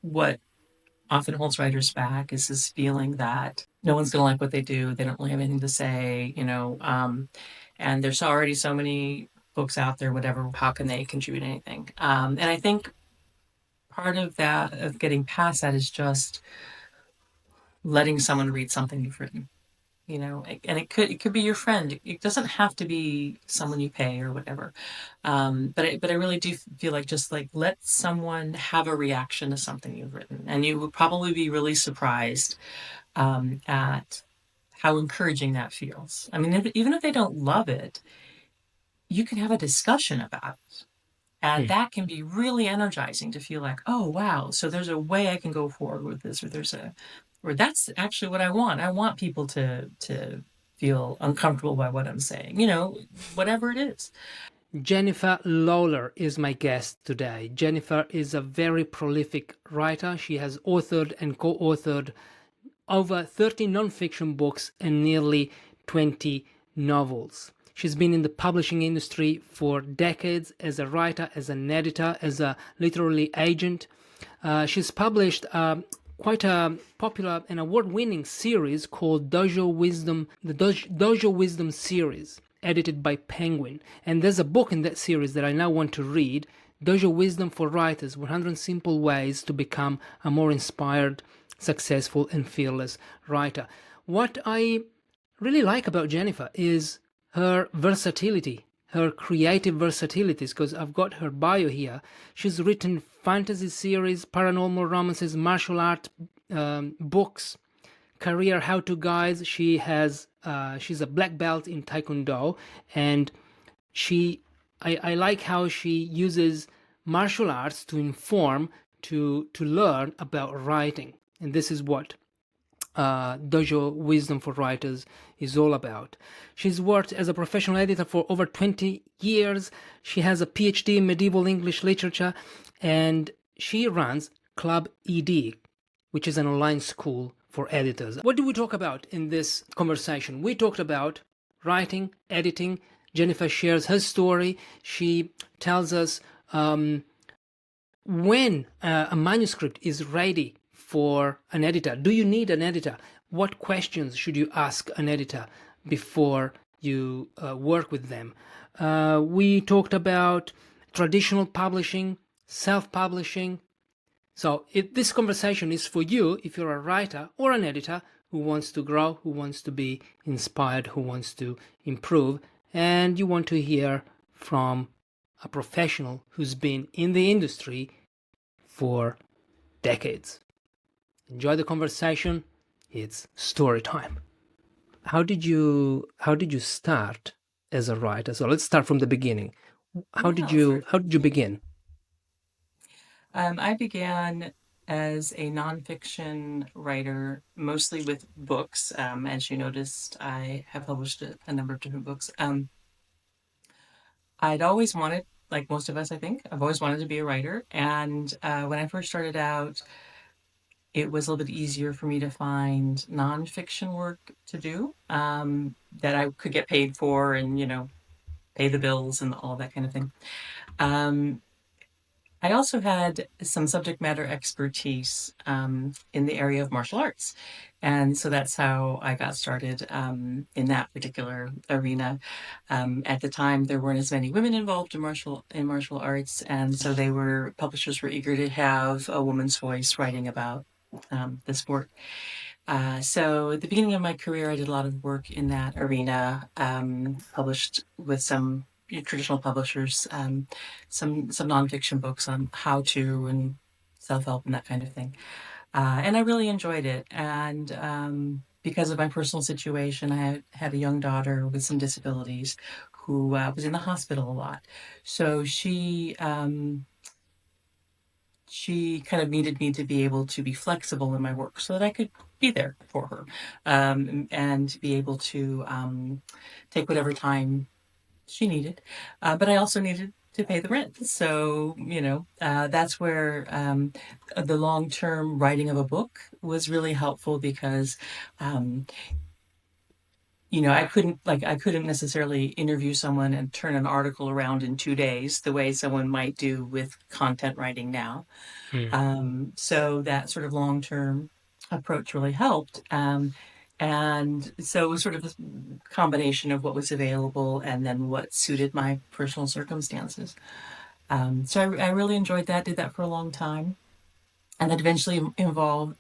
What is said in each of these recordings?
what often holds writers back is this feeling that no one's going to like what they do. They don't really have anything to say, and there's already so many books out there, whatever. How can they contribute anything? And I think part of that, of getting past that, is just letting someone read something you've written. And it could be your friend. It doesn't have to be someone you pay or whatever. But I really do feel like, just like, let someone have a reaction to something you've written, and you would probably be really surprised at how encouraging that feels. I mean, even if they don't love it, you can have a discussion about it. And Hmm. that can be really energizing, to feel like, oh, wow, so there's a way I can go forward with this, or that's actually what I want. I want people to feel uncomfortable by what I'm saying, whatever it is. Jennifer Lawler is my guest today. Jennifer is a very prolific writer. She has authored and co authored over 30 nonfiction books and nearly 20 novels. She's been in the publishing industry for decades as a writer, as an editor, as a literary agent. She's published quite a popular and award-winning series called Dojo Wisdom, the Dojo Wisdom series, edited by Penguin. And there's a book in that series that I now want to read, Dojo Wisdom for Writers: 100 Simple Ways to Become a More Inspired, Successful, and Fearless Writer. What I really like about Jennifer is her versatility, her creative versatilities, because I've got her bio here. She's written fantasy series, paranormal romances, martial art books, career how-to guides. She's a black belt in Taekwondo, and I like how she uses martial arts to inform, to learn about writing, and this is what Dojo Wisdom for Writers is all about. She's worked as a professional editor for over 20 years. She has a Ph.D. in medieval English literature, and she runs Club ED, which is an online school for editors. What do we talk about in this conversation? We talked about writing, editing. Jennifer shares her story. She tells us when a manuscript is ready for an editor. Do you need an editor? What questions should you ask an editor before you work with them? We talked about traditional publishing, self-publishing. So if this conversation is for you, if you're a writer or an editor who wants to grow, who wants to be inspired, who wants to improve, and you want to hear from a professional who's been in the industry for decades. Enjoy the conversation. It's story time. How did you start as a writer? So let's start from the beginning. How did Yeah, you for how did you begin? I began as a nonfiction writer, mostly with books. As you noticed, I have published a number of different books. I'd always wanted, like most of us, I think, I've always wanted to be a writer. And when I first started out, it was a little bit easier for me to find nonfiction work to do, that I could get paid for, and, pay the bills and all that kind of thing. Um, I also had some subject matter expertise in the area of martial arts. And so that's how I got started in that particular arena. At the time, there weren't as many women involved in martial arts, and so publishers were eager to have a woman's voice writing about the sport. So at the beginning of my career, I did a lot of work in that arena, published with some traditional publishers, some nonfiction books on how to and self help and that kind of thing. And I really enjoyed it. And because of my personal situation, I had a young daughter with some disabilities who was in the hospital a lot. So she kind of needed me to be able to be flexible in my work so that I could be there for her, and be able to take whatever time she needed. But I also needed to pay the rent. So, that's where the long term writing of a book was really helpful, because um, I couldn't necessarily interview someone and turn an article around in 2 days the way someone might do with content writing now. Mm. So that sort of long term approach really helped. And so it was sort of a combination of what was available and then what suited my personal circumstances. So I really enjoyed that, did that for a long time. And that eventually evolved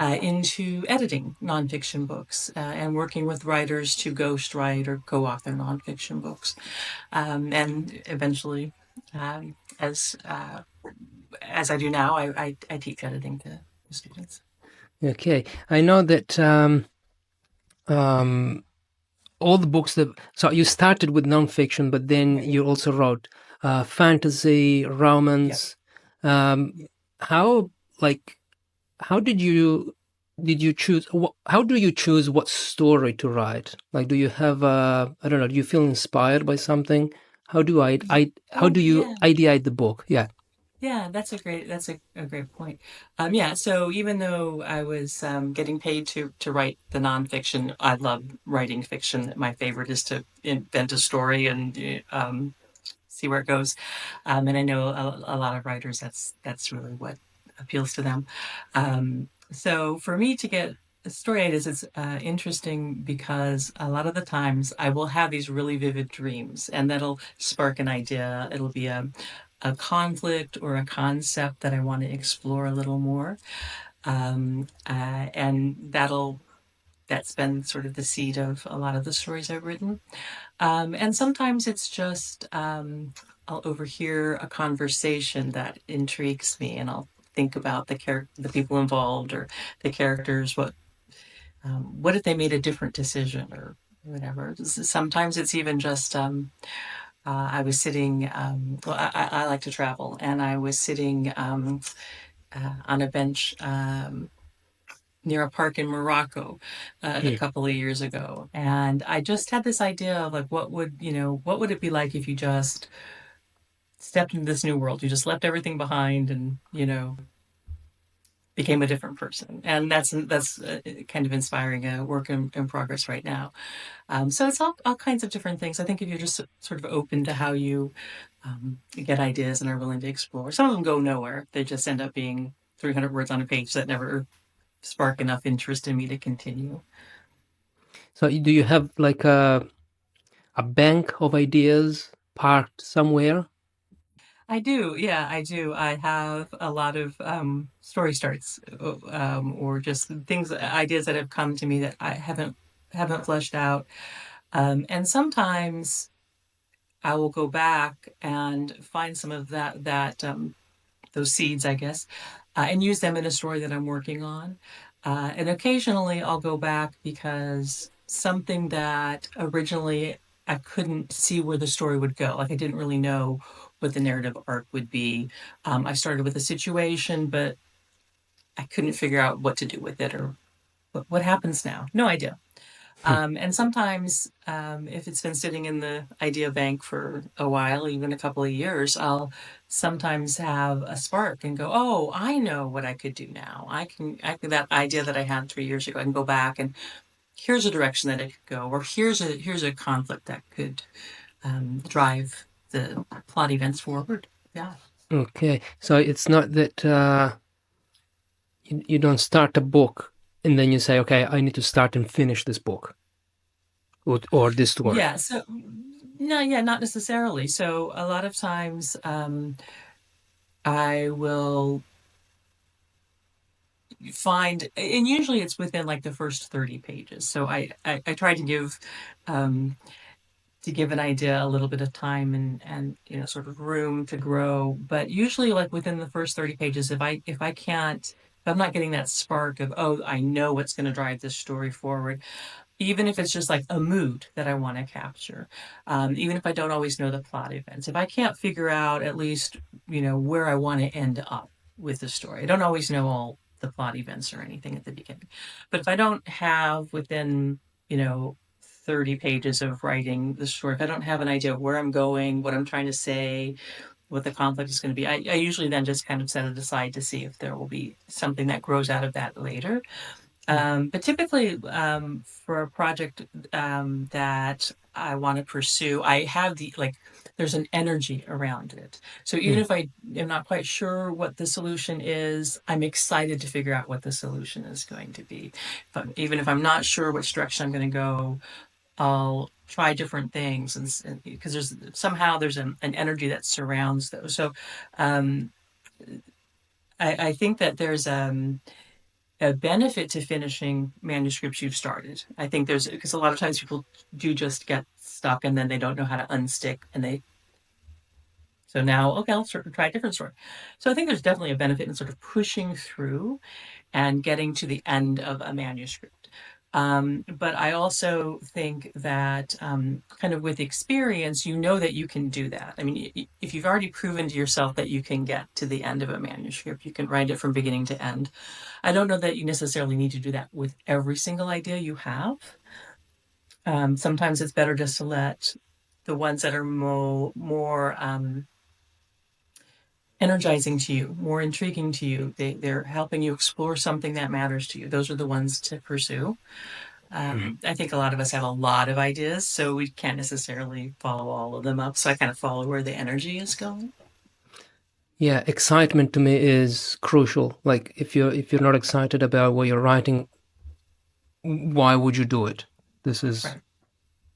into editing nonfiction books and working with writers to ghostwrite or co-author nonfiction books. And eventually, um, as uh, as I do now, I teach editing to students. Okay, I know that um, all the books that so you started with nonfiction, but then you also wrote fantasy, Yeah. romance. How like how did you choose? How do you choose what story to write? Like, do you have I don't know? Do you feel inspired by something? How do how Oh, do you yeah. ideate the book? Yeah. Yeah, that's a great point. Yeah, so even though I was getting paid to write the nonfiction, I love writing fiction. My favorite is to invent a story and see where it goes. And I know a lot of writers that's really what appeals to them. So for me to get story ideas, it's interesting because a lot of the times I will have these really vivid dreams, and that'll spark an idea. It'll be a conflict or a concept that I want to explore a little more, and that's been sort of the seed of a lot of the stories I've written. And sometimes it's just I'll overhear a conversation that intrigues me, and I'll think about the people involved, or the characters. What if they made a different decision, or whatever? Sometimes it's even just I was sitting. Well, I like to travel, and I was sitting on a bench. Near a park in Morocco a Mm. couple of years ago. And I just had this idea of like, what would it be like if you just stepped into this new world? You just left everything behind and, became a different person. And that's kind of inspiring work in progress right now. So it's all kinds of different things. I think if you're just sort of open to how you get ideas and are willing to explore, some of them go nowhere. They just end up being 300 words on a page that never spark enough interest in me to continue. So do you have like a bank of ideas parked somewhere? I do, yeah, I do. I have a lot of story starts, or just things, ideas that have come to me that I haven't fleshed out. And sometimes I will go back and find some of that those seeds, I guess, and use them in a story that I'm working on. And occasionally I'll go back because something that originally I couldn't see where the story would go. Like I didn't really know what the narrative arc would be. I started with a situation, but I couldn't figure out what to do with it or what happens now. No idea. And sometimes, if it's been sitting in the idea bank for a while, even a couple of years, I'll sometimes have a spark and go, "Oh, I know what I could do now. That idea that I had 3 years ago. I can go back and here's a direction that it could go, or here's a conflict that could drive the plot events forward." Yeah. Okay, so it's not that you don't start a book and then you say, okay, I need to start and finish this book or this story. Yeah. So, no, yeah, not necessarily. So, a lot of times, I will find, and usually it's within like the first 30 pages. So I try um to give an idea a little bit of time and sort of room to grow. But usually like within the first 30 pages, if I'm not getting that spark of, oh, I know what's going to drive this story forward, even if it's just like a mood that I want to capture, even if I don't always know the plot events, if I can't figure out at least, where I want to end up with the story, I don't always know all the plot events or anything at the beginning. But if I don't have within, 30 pages of writing the story, if I don't have an idea of where I'm going, what I'm trying to say, what the conflict is going to be, I usually then just kind of set it aside to see if there will be something that grows out of that later. But typically, for a project that I want to pursue, I have there's an energy around it. So even Mm. if I am not quite sure what the solution is, I'm excited to figure out what the solution is going to be. Even if I'm not sure which direction I'm going to go, I'll try different things, and because there's an energy that surrounds those. So um, I think that there's a benefit to finishing manuscripts you've started. I think there's because a lot of times people do just get stuck and then they don't know how to unstick and they so now okay I'll try a different story. So I think there's definitely a benefit in sort of pushing through and getting to the end of a manuscript. But I also think that kind of with experience, you know that you can do that. I mean, if you've already proven to yourself that you can get to the end of a manuscript, you can write it from beginning to end. I don't know that you necessarily need to do that with every single idea you have. Sometimes it's better just to let the ones that are more energizing to you, more intriguing to you. They're helping you explore something that matters to you. Those are the ones to pursue. I think a lot of us have a lot of ideas, so we can't necessarily follow all of them up. So I kind of follow where the energy is going. Yeah, excitement to me is crucial. Like if you're not excited about what you're writing, why would you do it? This is Right.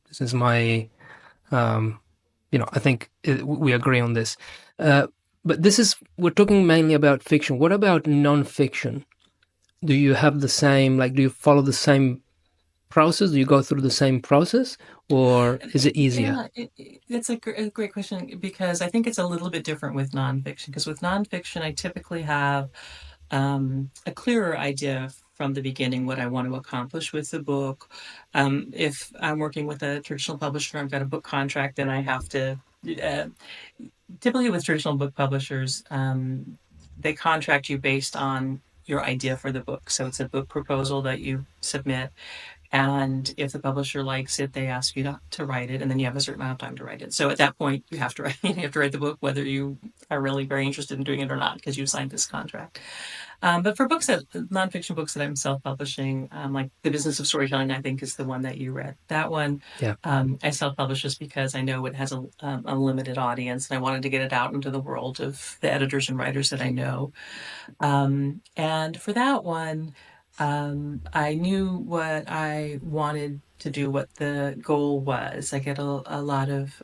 this is my I think we agree on this. Uh, but we're talking mainly about fiction. What about non-fiction? Do you have the same, like, do you follow the same process? Do you go through the same process, or is it easier? Yeah, it's a great question because I think it's a little bit different with nonfiction. Because with nonfiction, I typically have a clearer idea from the beginning what I want to accomplish with the book. If I'm working with a traditional publisher, I've got a book contract, then I have to. Uh, Typically, with traditional book publishers, they contract you based on your idea for the book. So it's a book proposal that you submit, and if the publisher likes it, they ask you to write it, and then you have a certain amount of time to write it. So at that point, you have to write. You have to write the book, whether you are really very interested in doing it or not, because you signed this contract. But for nonfiction books that I'm self-publishing, like The Business of Storytelling, I think is the one that you read. That one, Yeah. I self-publish just because I know it has a limited audience, and I wanted to get it out into the world of the editors and writers that I know. And for that one, I knew what I wanted to do, what the goal was. I get a lot of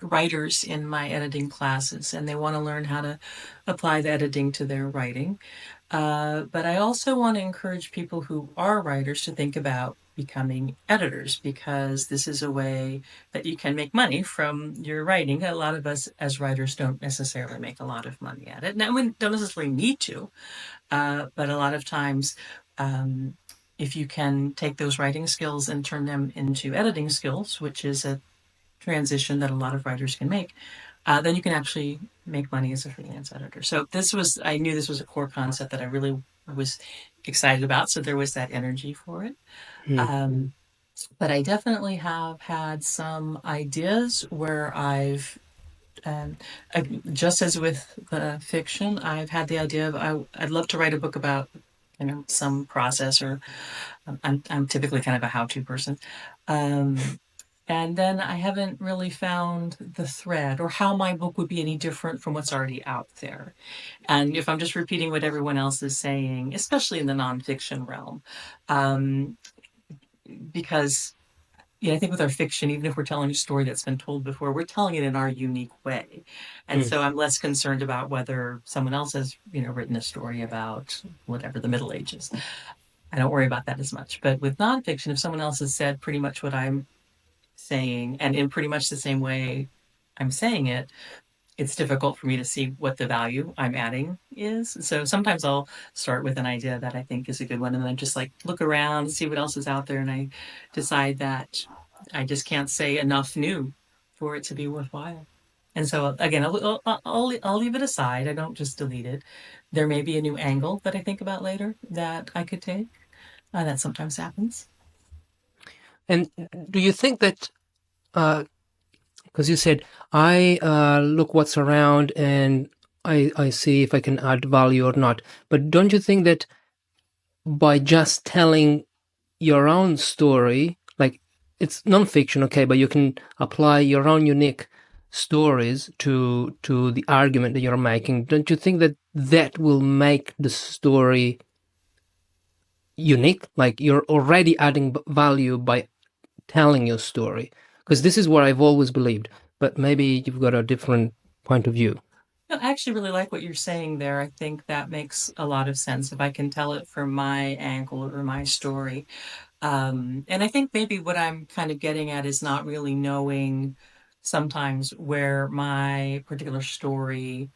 writers in my editing classes, and they want to learn how to apply the editing to their writing. But I also want to encourage people who are writers to think about becoming editors because this is a way that you can make money from your writing. A lot of us as writers don't necessarily make a lot of money at it. Now, we don't necessarily need to, but a lot of times, um, if you can take those writing skills and turn them into editing skills, which is a transition that a lot of writers can make, then you can actually make money as a freelance editor. So I knew this was a core concept that I really was excited about. So there was that energy for it. Mm. Um, but I definitely have had some ideas where um, just as with the fiction, I've had the idea of I'd love to write a book about some process or I'm typically kind of a how-to person. Um, and then I haven't really found the thread or how my book would be any different from what's already out there. And if I'm just repeating what everyone else is saying, especially in the nonfiction realm, um, because I think with our fiction, even if we're telling a story that's been told before, we're telling it in our unique way. And Mm. so I'm less concerned about whether someone else has, written a story about whatever the Middle Ages. I don't worry about that as much. But with nonfiction, if someone else has said pretty much what I'm saying and in pretty much the same way I'm saying it, it's difficult for me to see what the value I'm adding is. So sometimes I'll start with an idea that I think is a good one and then just like look around, see what else is out there. And I decide that I just can't say enough new for it to be worthwhile. And so again, I'll leave it aside. I don't just delete it. There may be a new angle that I think about later that I could take. That sometimes happens. And do you think that, because you said, I look what's around and I see if I can add value or not. But don't you think that by just telling your own story, like it's nonfiction, okay, but you can apply your own unique stories to the argument that you're making. Don't you think that that will make the story unique? Like you're already adding value by telling your story. Because this is what I've always believed, but maybe you've got a different point of view. No, I actually really like what you're saying there. I think that makes a lot of sense if I can tell it from my angle or my story. And I think maybe what I'm kind of getting at is not really knowing sometimes where my particular story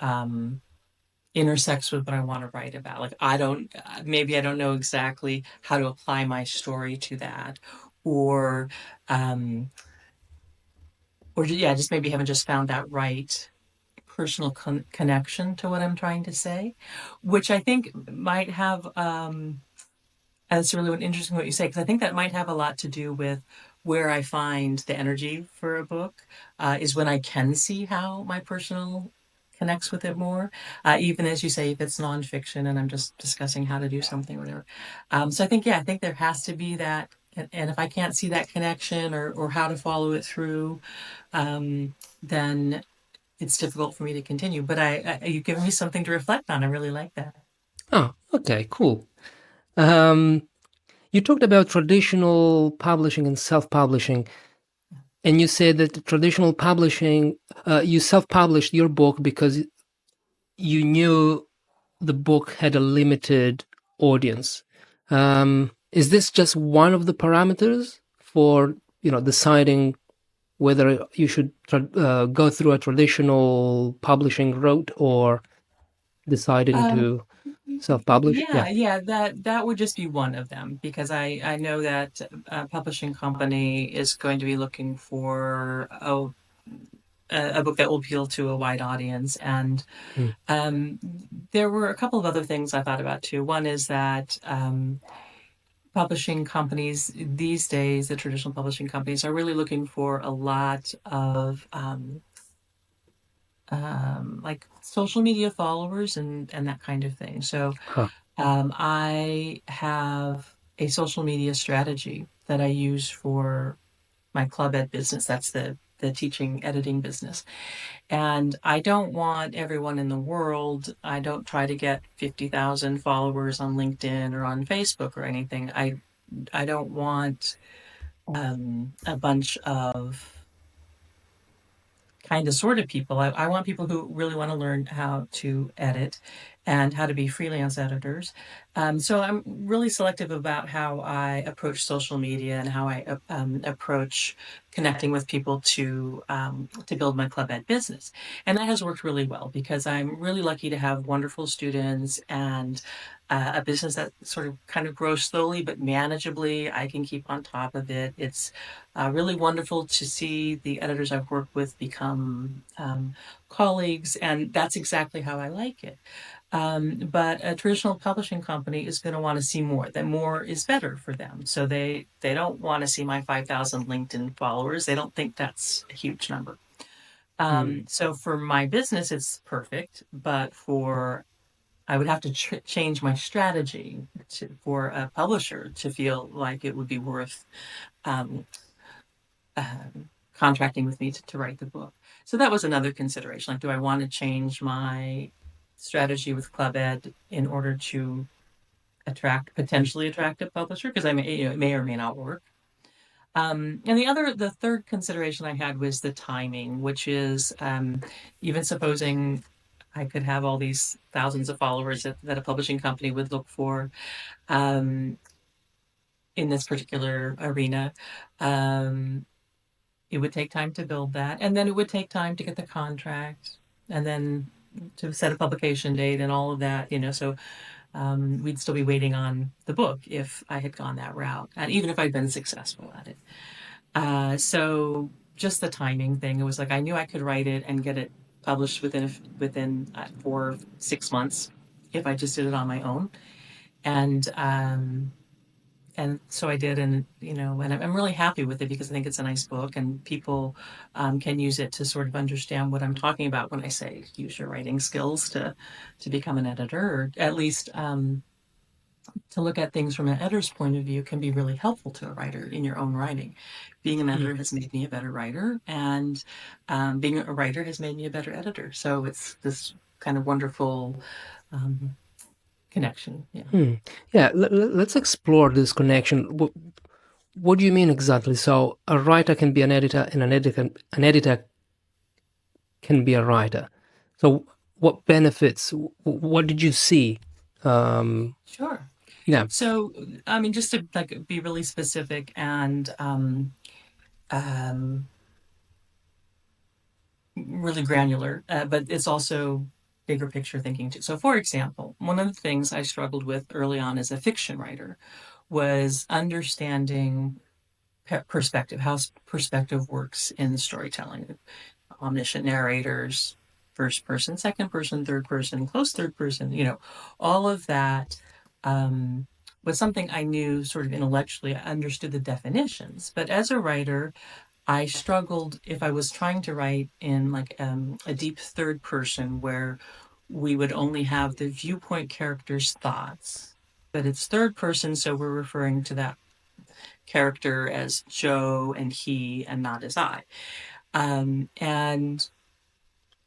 um, intersects with what I want to write about. Like I don't, maybe I don't know exactly how to apply my story to that, or, um, or yeah, just maybe haven't just found that right personal connection to what I'm trying to say, which I think might have. And it's really interesting what you say, because I think that might have a lot to do with where I find the energy for a book is when I can see how my personal connects with it more. Even as you say, if it's nonfiction and I'm just discussing how to do something or whatever. So I think, yeah, I think there has to be that. And if I can't see that connection or how to follow it through, then it's difficult for me to continue. But you've given me something to reflect on. I really like that. Oh, okay, cool. Um, you talked about traditional publishing and self-publishing, and you said that traditional publishing, you self-published your book because you knew the book had a limited audience. Is this just one of the parameters for deciding whether you should go through a traditional publishing route or deciding Um, to self-publish? Yeah. yeah, that would just be one of them because I know that a publishing company is going to be looking for a book that will appeal to a wide audience, and Mm. um, there were a couple of other things I thought about too. One is that publishing companies these days, the traditional publishing companies, are really looking for a lot of like social media followers and that kind of thing. So Huh. I have a social media strategy that I use for my club ed business. That's the teaching editing business. And I don't want everyone in the world, I don't try to get 50,000 followers on LinkedIn or on Facebook or anything. I don't want a bunch of kind of sort of people. I want people who really want to learn how to edit and how to be freelance editors. So I'm really selective about how I approach social media and how I approach connecting with people to build my club ed business. And that has worked really well because I'm really lucky to have wonderful students and a business that sort of kind of grows slowly but manageably. I can keep on top of it. It's really wonderful to see the editors I've worked with become colleagues, and that's exactly how I like it. But a traditional publishing company is going to want to see more. That more is better for them. So they don't want to see my 5,000 LinkedIn followers. They don't think that's a huge number. Mm. So for my business, it's perfect. But for I would have to change my strategy for a publisher to feel like it would be worth um, contracting with me to write the book. So that was another consideration. Like, do I want to change my strategy with Club Ed in order to potentially attract a publisher? Because it may or may not work. And the third consideration I had was the timing, which is even supposing I could have all these thousands of followers that a publishing company would look for um, in this particular arena. Um, it would take time to build that, and then it would take time to get the contract, and then to set a publication date and all of that. So we'd still be waiting on the book if I had gone that route, and even if I'd been successful at it. So just the timing thing, it was like I knew I could write it and get it published within 4 6 months if I just did it on my own, and so I did, and and I'm really happy with it because I think it's a nice book, and people can use it to sort of understand what I'm talking about when I say use your writing skills to become an editor, or at least to look at things from an editor's point of view can be really helpful to a writer in your own writing. Being an Mm. editor has made me a better writer, and being a writer has made me a better editor. So it's this kind of wonderful um, connection. Yeah. Mm. Yeah, let's explore this connection. What do you mean exactly? So a writer can be an editor, and an editor can be a writer. So what benefits? What did you see? Um, Sure. yeah. So, I mean, just to like be really specific and um, really granular, but it's also bigger picture thinking too. So, for example, one of the things I struggled with early on as a fiction writer was understanding perspective, how perspective works in storytelling. Omniscient narrators, first person, second person, third person, close third person, all of that was something I knew sort of intellectually. I understood the definitions. But as a writer, I struggled if I was trying to write in like a deep third person where we would only have the viewpoint character's thoughts. But it's third person, so we're referring to that character as Joe and he and not as I. And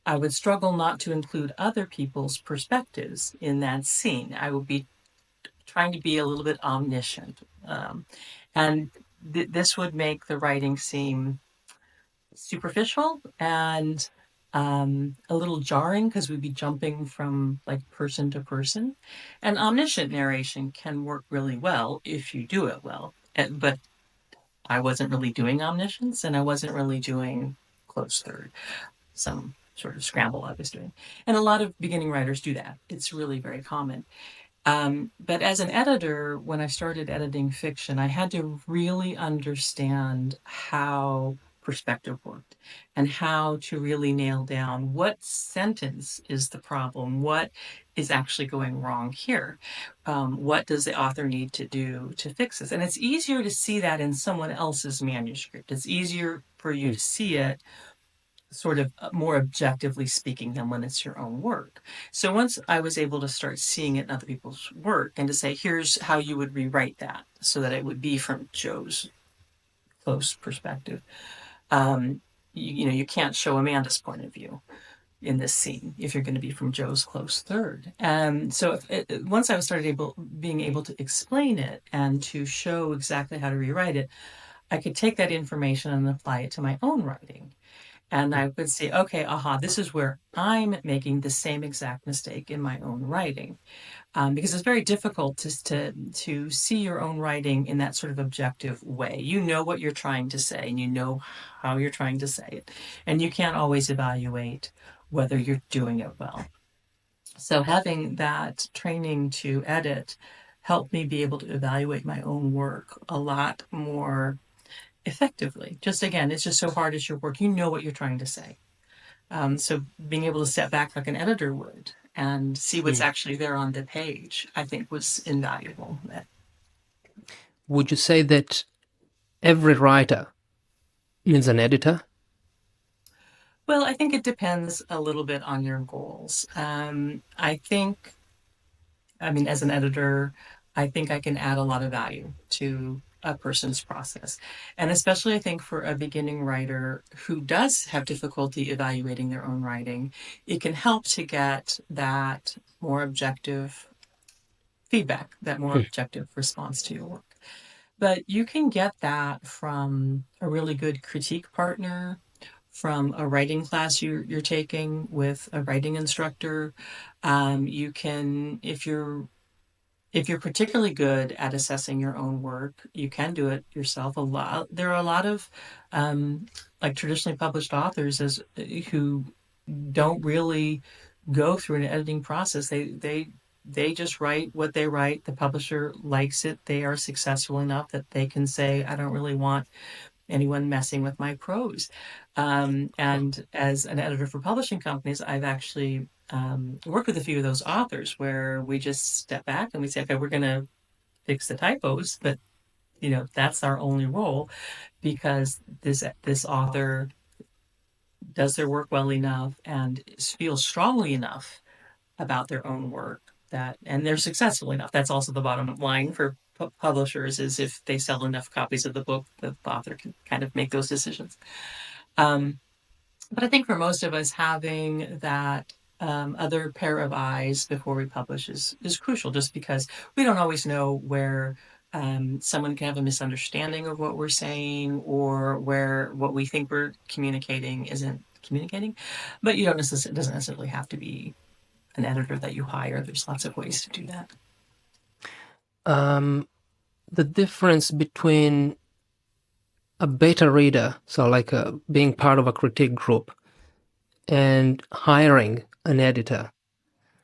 I would struggle not to include other people's perspectives in that scene. I would be trying to be a little bit omniscient. And this would make the writing seem superficial and a little jarring because we'd be jumping from like person to person. And omniscient narration can work really well if you do it well. But I wasn't really doing omniscience and I wasn't really doing close third, some sort of scramble I was doing. And a lot of beginning writers do that. It's really very common. But as an editor, when I started editing fiction, I had to really understand how perspective worked and how to really nail down what sentence is the problem, what is actually going wrong here, what does the author need to do to fix this. And it's easier to see that in someone else's manuscript. It's easier for you Mm. to see it sort of more objectively speaking than when it's your own work. So once I was able to start seeing it in other people's work and to say, here's how you would rewrite that so that it would be from Joe's close perspective. You can't show Amanda's point of view in this scene if you're going to be from Joe's close third. So once I started being able to explain it and to show exactly how to rewrite it, I could take that information and apply it to my own writing. And I would say, okay, aha, this is where I'm making the same exact mistake in my own writing. Because it's very difficult to see your own writing in that sort of objective way. You know what you're trying to say and you know how you're trying to say it. And you can't always evaluate whether you're doing it well. So having that training to edit helped me be able to evaluate my own work a lot more effectively. Just again, it's just so hard as your work. You know what you're trying to say. So being able to step back like an editor would and see what's Mm. actually there on the page, I think was invaluable. Would you say that every writer needs an editor? Well, I think it depends a little bit on your goals. I mean, as an editor, I think I can add a lot of value to a person's process. And especially, I think, for a beginning writer who does have difficulty evaluating their own writing, it can help to get that more objective feedback, that more Mm. objective response to your work. But you can get that from a really good critique partner, from a writing class you're taking with a writing instructor. You can, if you're particularly good at assessing your own work, you can do it yourself. There are a lot of like traditionally published authors who don't really go through an editing process. They just write what they write. The publisher likes it. They are successful enough that they can say, I don't really want anyone messing with my prose. And as an editor for publishing companies, I've actually worked with a few of those authors where we just step back and we say, okay, we're going to fix the typos, but that's our only role because this author does their work well enough and feels strongly enough about their own work that, and they're successful enough. That's also the bottom line for publishers, is if they sell enough copies of the book, the author can kind of make those decisions. Um, but I think for most of us, having that other pair of eyes before we publish is crucial, just because we don't always know where someone can have a misunderstanding of what we're saying, or where what we think we're communicating isn't communicating. But you don't necessarily, it doesn't necessarily have to be an editor that you hire. There's lots of ways to do that. Um, the difference between a beta reader, so like being part of a critique group, and hiring an editor.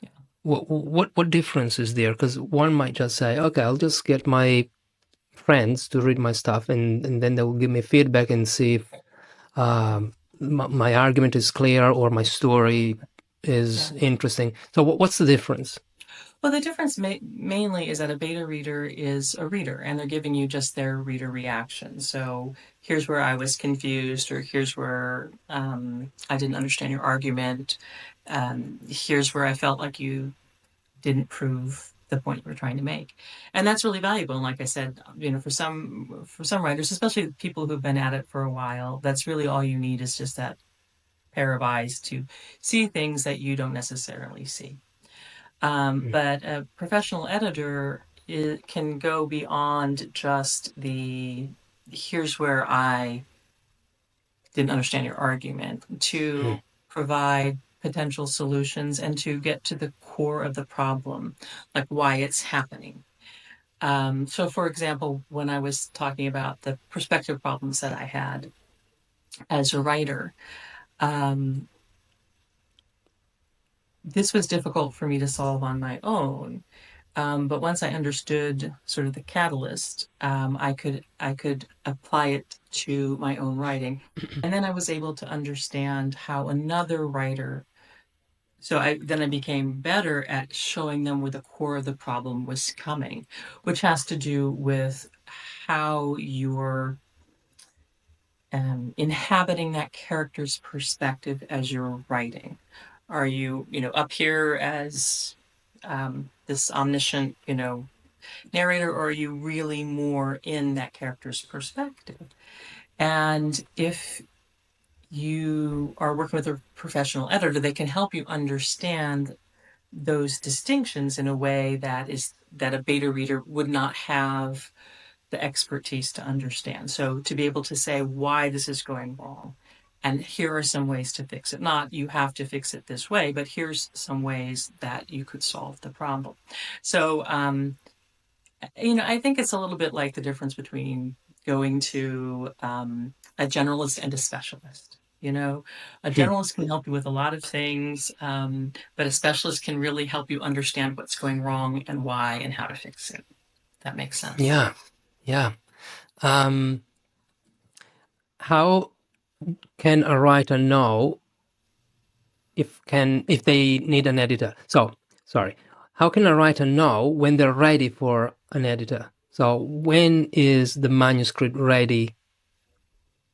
Yeah. What difference is there? Because one might just say, okay, I'll just get my friends to read my stuff, and then they'll give me feedback and see if my argument is clear or my story is Yeah. interesting. So what's the difference? Well, the difference mainly is that a beta reader is a reader, and they're giving you just their reader reaction. So here's where I was confused, or here's where I didn't understand your argument. Here's where I felt like you didn't prove the point you were trying to make, and that's really valuable. And like I said, for some writers, especially people who've been at it for a while, that's really all you need, is just that pair of eyes to see things that you don't necessarily see. But a professional editor, it can go beyond just the here's where I didn't understand your argument, to provide potential solutions and to get to the core of the problem, like why it's happening. So, for example, when I was talking about the perspective problems that I had as a writer, um, this was difficult for me to solve on my own. But once I understood sort of the catalyst, I could apply it to my own writing, and then I was able to understand how another writer. So I became better at showing them where the core of the problem was coming, which has to do with how you're inhabiting that character's perspective as you're writing. Are you, up here as this omniscient, narrator, or are you really more in that character's perspective? And if you are working with a professional editor, they can help you understand those distinctions in a way that a beta reader would not have the expertise to understand. So to be able to say why this is going wrong, and here are some ways to fix it. Not you have to fix it this way, but here's some ways that you could solve the problem. So I think it's a little bit like the difference between going to a generalist and a specialist. A generalist can help you with a lot of things, but a specialist can really help you understand what's going wrong and why and how to fix it. That makes sense. Yeah, yeah. Um, how can a writer know if they need an editor? So, sorry. How can a writer know when they're ready for an editor? So, when is the manuscript ready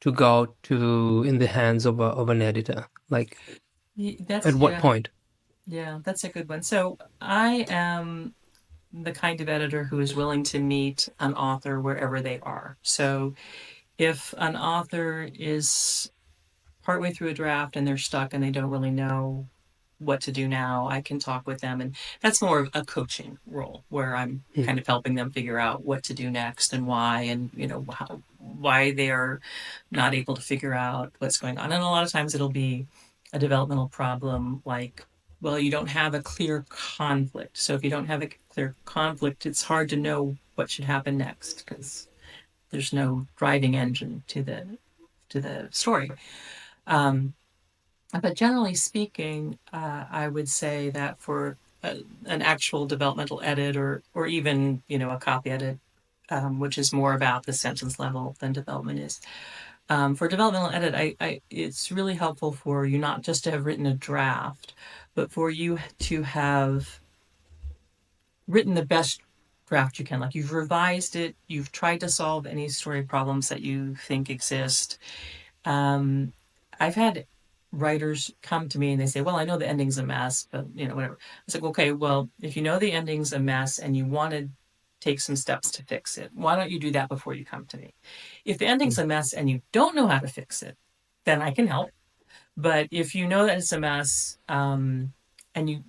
to go to in the hands of an editor? Like, at That's what yeah, point? yeah, that's a good one. So I am the kind of editor who is willing to meet an author wherever they are. So if an author is partway through a draft and they're stuck and they don't really know what to do now, I can talk with them. And that's more of a coaching role, where I'm Hmm. kind of helping them figure out what to do next and why, and why they are not able to figure out what's going on. And a lot of times it'll be a developmental problem, like, well, you don't have a clear conflict. So if you don't have a clear conflict, it's hard to know what should happen next, because there's no driving engine to the story. Um, but generally speaking, I would say that for an actual developmental edit, or even a copy edit, which is more about the sentence level than development is. For developmental edit, it's really helpful for you not just to have written a draft, but for you to have written the best draft you can. Like, you've revised it, you've tried to solve any story problems that you think exist. Um, I've had writers come to me and they say, well, I know the ending's a mess, but whatever. It's like, okay, well, if you know the ending's a mess and you want to take some steps to fix it, why don't you do that before you come to me? If the ending's a mess and you don't know how to fix it, then I can help. But if you know that it's a mess, and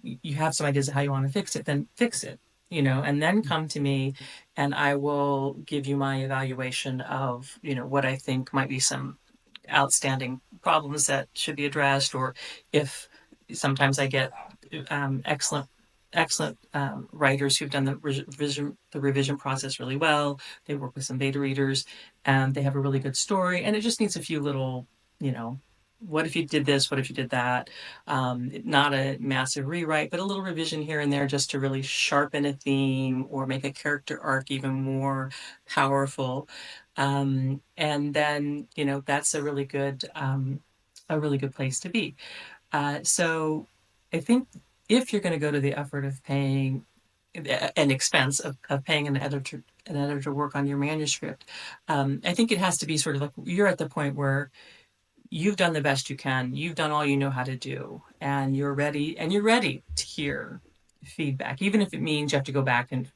you have some ideas of how you want to fix it, then fix it, and then come to me, and I will give you my evaluation of what I think might be some outstanding problems that should be addressed, or if sometimes I get excellent writers who've done the revision process really well. They work with some beta readers, and they have a really good story, and it just needs a few little, you know, what if you did this? What if you did that? Not a massive rewrite, but a little revision here and there just to really sharpen a theme or make a character arc even more powerful. And then, that's a really good place to be. So I think if you're going to go to the effort of paying an expense of paying an editor to work on your manuscript, I think it has to be sort of like you're at the point where you've done the best you can, you've done all you know how to do, and you're ready to hear feedback, even if it means you have to go back and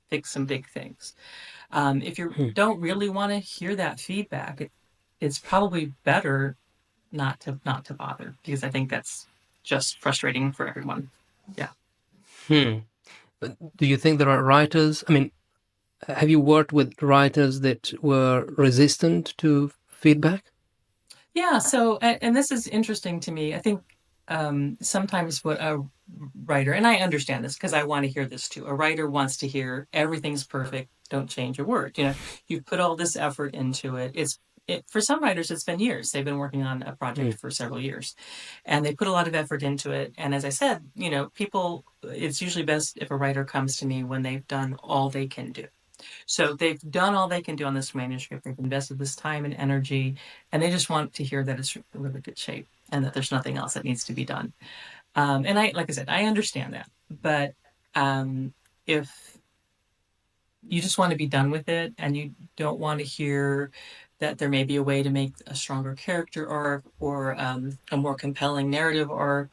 fix some big things. If you Hmm. don't really want to hear that feedback, it's probably better not to bother, because I think that's just frustrating for everyone. Yeah. Hmm. But do you think there are writers? I mean, have you worked with writers that were resistant to feedback? Yeah. So, and this is interesting to me. I think sometimes what a writer, and I understand this because I want to hear this too, a writer wants to hear everything's perfect, don't change a word. You've put all this effort into it. For some writers, it's been years. They've been working on a Hmm. project for several years, and they put a lot of effort into it. And as I said, it's usually best if a writer comes to me when they've done all they can do. So they've done all they can do on this manuscript. They've invested this time and energy, and they just want to hear that it's in really good shape and that there's nothing else that needs to be done. And like I said, I understand that, but if you just want to be done with it and you don't want to hear that there may be a way to make a stronger character arc, or a more compelling narrative arc,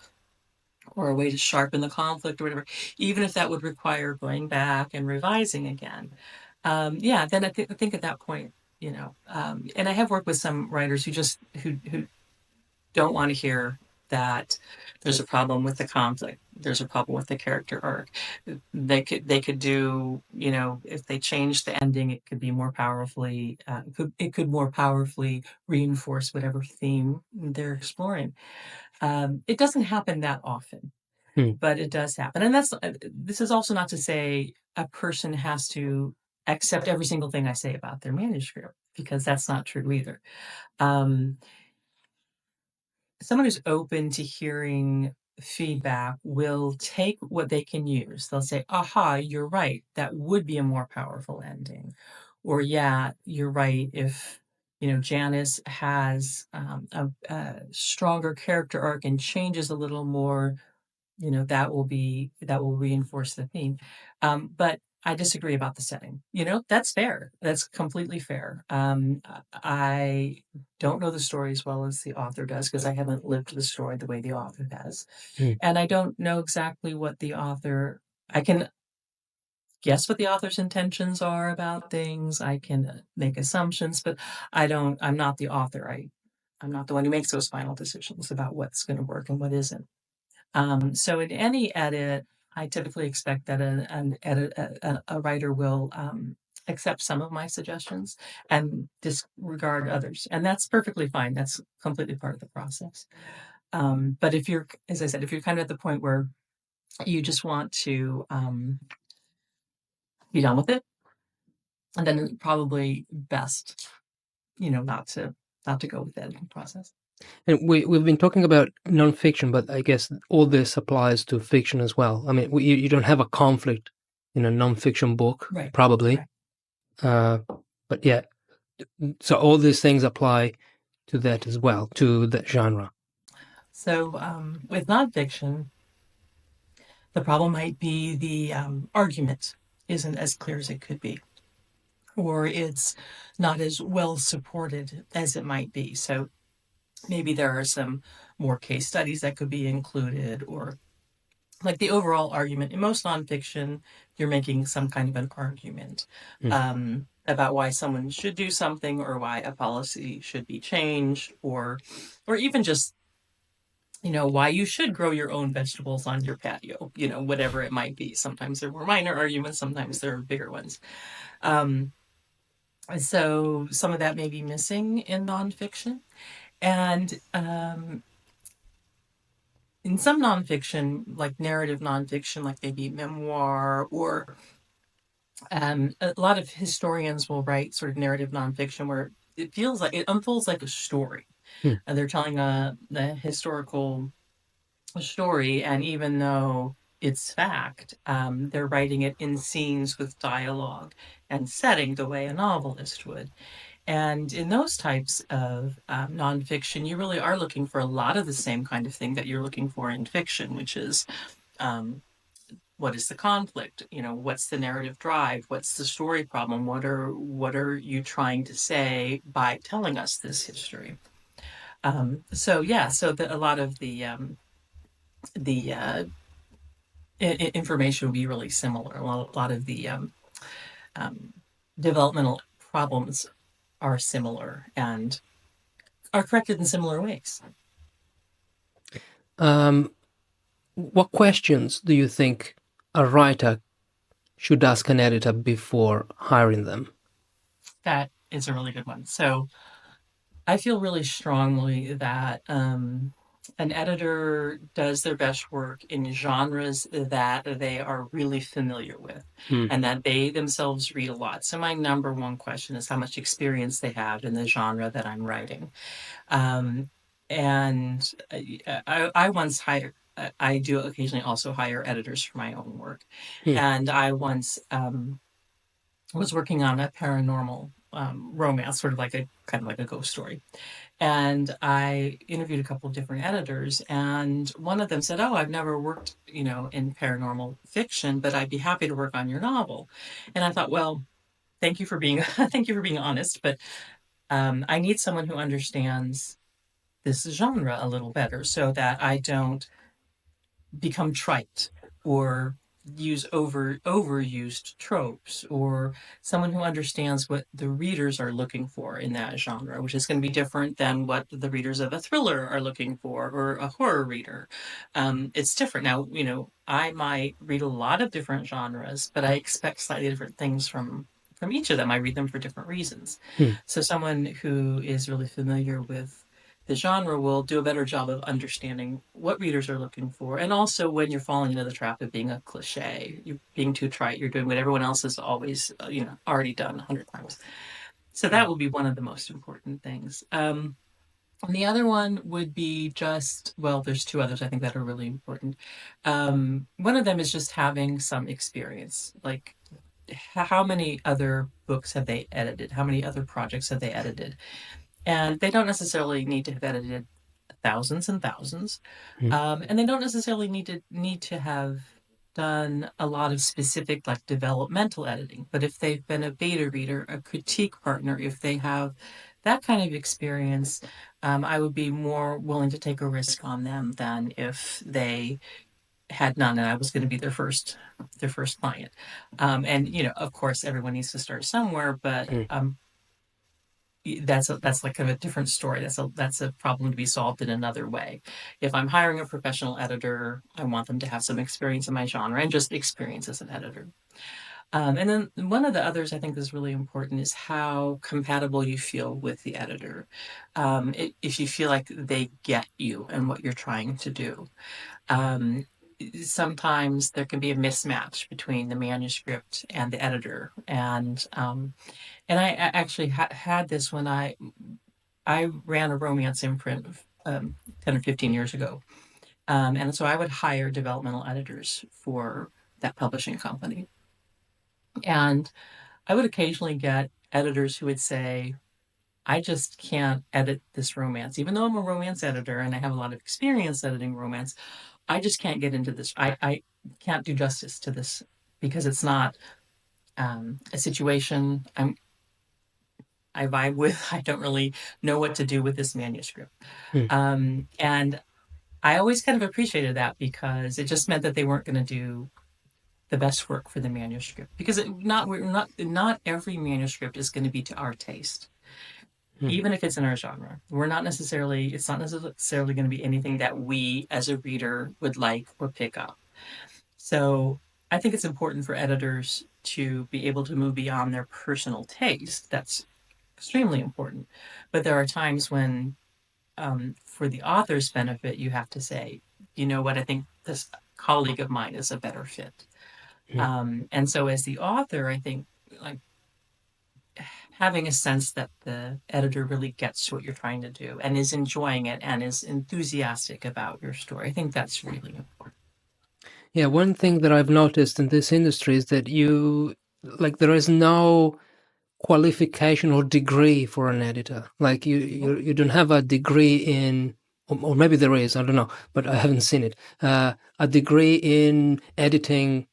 or a way to sharpen the conflict or whatever, even if that would require going back and revising again. Yeah, then I think at that point, and I have worked with some writers who don't want to hear that there's a problem with the conflict, there's a problem with the character arc. They could do, if they change the ending, it could be more powerfully, it could more powerfully reinforce whatever theme they're exploring. It doesn't happen that often, Hmm. but it does happen. And this is also not to say a person has to accept every single thing I say about their manuscript, because that's not true either. Um, Someone who's open to hearing feedback will take what they can use. They'll say, aha, you're right. That would be a more powerful ending. Or, yeah, you're right. If, Janice has a stronger character arc and changes a little more, that will reinforce the theme. But I disagree about the setting. That's fair. That's completely fair. I don't know the story as well as the author does, because I haven't lived the story the way the author has, Hmm. and I don't know exactly what the author. I can guess what the author's intentions are about things. I can make assumptions, but I don't. I'm not the author. I'm not the one who makes those final decisions about what's going to work and what isn't. So in any edit, I typically expect that a writer will accept some of my suggestions and disregard others, and that's perfectly fine. That's completely part of the process. But if you're, as I said, if you're kind of at the point where you just want to be done with it, and then it's probably best, not to go with the editing process. And we've been talking about nonfiction, but I guess all this applies to fiction as well. I mean, you don't have a conflict in a nonfiction book, Right. probably. Right. Uh, but yeah, so all these things apply to that as well, to that genre. So with nonfiction, the problem might be the argument isn't as clear as it could be, or it's not as well supported as it might be. So maybe there are some more case studies that could be included, or like the overall argument. In most nonfiction, you're making some kind of an argument Hmm. about why someone should do something, or why a policy should be changed, or even just, why you should grow your own vegetables on your patio, whatever it might be. Sometimes they're more minor arguments, sometimes they're bigger ones. Um, so some of that may be missing in nonfiction. And in some nonfiction, like narrative nonfiction, like maybe memoir, or a lot of historians will write sort of narrative nonfiction where it feels like it unfolds like a story. Hmm. And they're telling the historical story, and even though it's fact, they're writing it in scenes with dialogue and setting the way a novelist would. And in those types of nonfiction, you really are looking for a lot of the same kind of thing that you're looking for in fiction, which is um, what is the conflict? What's the narrative drive? What's the story problem? What are you trying to say by telling us this history? So yeah, so a lot of the information will be really similar. A lot of the um, developmental problems are similar and are corrected in similar ways. Um, what questions do you think a writer should ask an editor before hiring them? That is a really good one. So I feel really strongly that an editor does their best work in genres that they are really familiar with, Hmm. and that they themselves read a lot. So my number one question is how much experience they have in the genre that I'm writing. Um, and I once hired, I do occasionally also hire editors for my own work. Hmm. And I once was working on a paranormal romance, sort of like a kind of like a ghost story. And I interviewed a couple of different editors, and one of them said, "Oh, I've never worked, in paranormal fiction, but I'd be happy to work on your novel." And I thought, well, thank you for being thank you for being honest, but I need someone who understands this genre a little better so that I don't become trite or use overused tropes, or someone who understands what the readers are looking for in that genre, which is going to be different than what the readers of a thriller are looking for, or a horror reader. It's different. Now, I might read a lot of different genres, but I expect slightly different things from each of them. I read them for different reasons. Hmm. So someone who is really familiar with the genre will do a better job of understanding what readers are looking for. And also, when you're falling into the trap of being a cliche, you're being too trite, you're doing what everyone else has always, already done 100 times. So that Hmm. will be one of the most important things. And the other one would be just, well, there's two others I think that are really important. One of them is just having some experience. Like, how many other books have they edited? How many other projects have they edited? And they don't necessarily need to have edited thousands and thousands, Hmm. and they don't necessarily need to have done a lot of specific like developmental editing. But if they've been a beta reader, a critique partner, if they have that kind of experience, I would be more willing to take a risk on them than if they had none and I was going to be their first client. And of course, everyone needs to start somewhere, but Hmm. that's like kind of a different story. That's a problem to be solved in another way. If I'm hiring a professional editor, I want them to have some experience in my genre and just experience as an editor. And then one of the others I think is really important is how compatible you feel with the editor. If you feel like they get you and what you're trying to do. Um, Sometimes there can be a mismatch between the manuscript and the editor, and I actually had this when I ran a romance imprint 10 or 15 years ago. And so I would hire developmental editors for that publishing company. And I would occasionally get editors who would say, I just can't edit this romance. Even though I'm a romance editor and I have a lot of experience editing romance, I just can't get into this. I can't do justice to this because it's not a situation I vibe with. I don't really know what to do with this manuscript. Hmm. And I always kind of appreciated that because it just meant that they weren't going to do the best work for the manuscript because not every manuscript is going to be to our taste, Mhm. even if it's in our genre. It's not necessarily going to be anything that we as a reader would like or pick up. So I think it's important for editors to be able to move beyond their personal taste. That's extremely important. But there are times when, for the author's benefit, you have to say, you know what, I think this colleague of mine is a better fit. Mhm. And so, as the author, I think like having a sense that the editor really gets what you're trying to do and is enjoying it and is enthusiastic about your story. I think that's really important. Yeah, one thing that I've noticed in this industry is that there is no qualification or degree for an editor. Like you don't have a degree in, or maybe there is, I don't know, but I haven't seen it. A degree in editing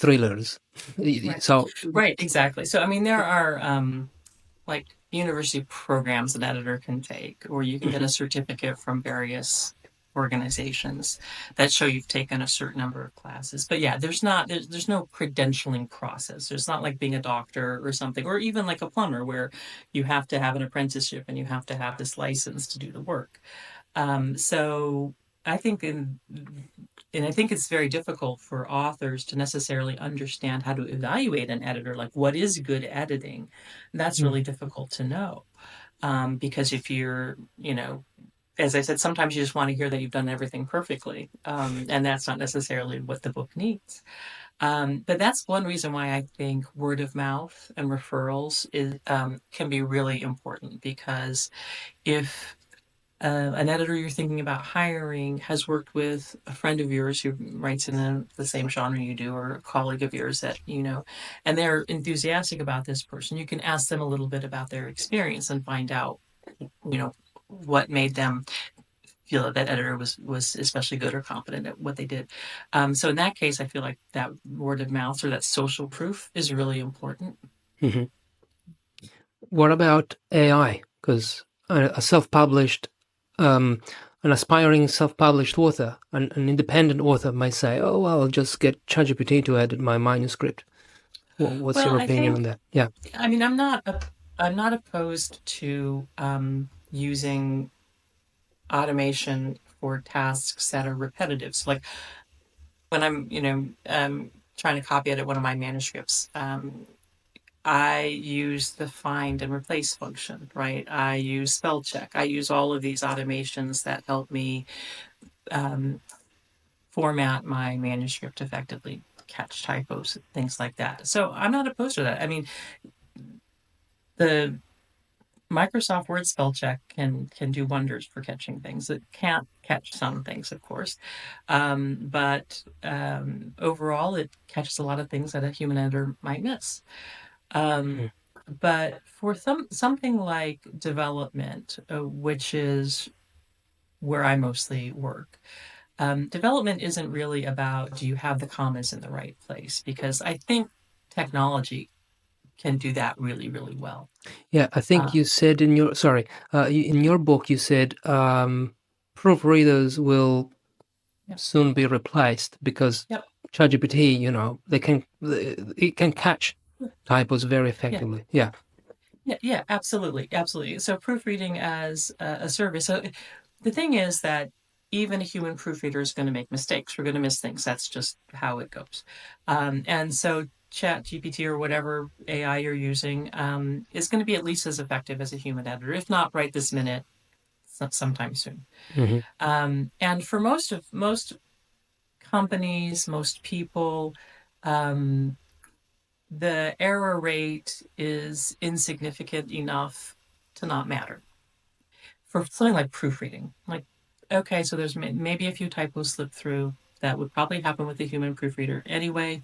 thrillers. Right. So, Right, exactly. So, I mean, there are like university programs an editor can take, or you can get a certificate from various organizations that show you've taken a certain number of classes. But yeah, there's no credentialing process. There's not like being a doctor or something, or even like a plumber where you have to have an apprenticeship and you have to have this license to do the work. So I think and I think it's very difficult for authors to necessarily understand how to evaluate an editor, like what is good editing. That's mm, really difficult to know. Because if as I said, sometimes you just want to hear that you've done everything perfectly. And that's not necessarily what the book needs. But that's one reason why I think word of mouth and referrals can be really important because if an editor you're thinking about hiring has worked with a friend of yours who writes in the same genre you do, or a colleague of yours that you know, and they're enthusiastic about this person, you can ask them a little bit about their experience and find out, what made them feel that that editor was especially good or competent at what they did. So in that case, I feel like that word of mouth or that social proof is really important. mhm. What about AI? Because a self-published, an aspiring self-published author, an independent author might say, "Oh, well, I'll just get ChatGPT to edit my manuscript." What's Well, your I opinion on think that? Yeah. I mean I'm not opposed to using automation for tasks that are repetitive. So like when I'm, trying to copy edit one of my manuscripts, I use the find and replace function, right? I use spell check. I use all of these automations that help me um, format my manuscript effectively, catch typos, things like that. So I'm not opposed to that. I mean, the Microsoft Word spell check can do wonders for catching things. It can't catch some things, of course, but overall, it catches a lot of things that a human editor might miss. Um, Mhm. but for something like development, which is where I mostly work, development isn't really about do you have the commas in the right place because I think technology can do that really, really well. Yeah, I think Uh, you said in your in your book you said proofreaders will yeah, soon be replaced because yep, ChatGPT, it can catch typos very yeah. effectively. Yeah. Yeah, yeah, absolutely, absolutely. So proofreading as a service. So the thing is that even a human proofreader is going to make mistakes. We're going to miss things. That's just how it goes. And so Chat GPT or whatever AI you're using is going to be at least as effective as a human editor, if not right this minute, sometime soon. Hmm. And for most companies, most people, um, the error rate is insignificant enough to not matter. For something like proofreading, like, okay, so there's maybe a few typos slip through. That would probably happen with a human proofreader anyway.